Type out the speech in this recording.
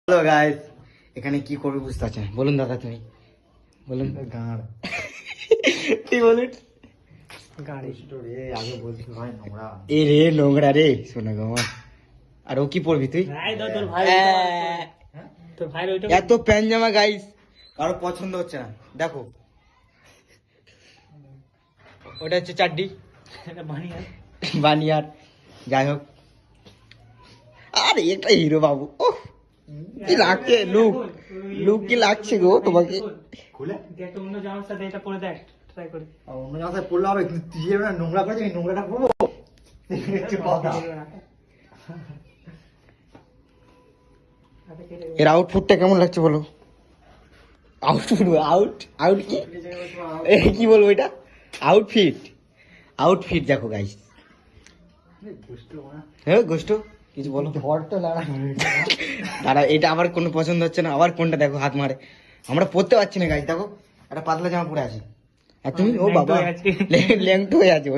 Hello guys, এখানে কি করবে বুঝতে পারছেন? বলুন দাদা, তুমি বলুন। গাঁড় তুই বলুন। গাড়ি রে আগে বলছি ভাই নোংরা। এ রে নোংরা রে, শোনা গো আমার। আর ও কি পড়বি তুই? এত প্যান জামা গাইস, কারো পছন্দ হচ্ছে না। দেখো, ওটা হচ্ছে চাড্ডি বানিয়ার। যাই হোক, আরে একটা হিরো বাবু, ওহ কি লাগছে, লুক লুক কি লাগছে গো তোমাকে? খুলে অন্য জামার সাথে এটা পরে দেখ, ট্রাই করে। অন্য জায়গায় পড়লে হবে, কিন্তু তুই যে না নোংরা করেছিস, এই নোংরাটা করবো হচ্ছে কথা। এর আউটফুটটা কেমন লাগছে বলো? আউটফুট আউট আউট কি কি বলবো এটা? আউটফিট আউটফিট দেখো গাইস। হ্যাঁ গোষ্ঠ, কিছু বলো। ঝড় তো লাগা দাঁড়া, এটা আবার কোনো পছন্দ হচ্ছে না। আবার কোনটা দেখো হাত মারে, আমরা পড়তে পারছি না গাইস। দেখো একটা পাতলা জামা পরে আছে, আর তুমি ও বাবা ল্যাংটো হয়ে আছে।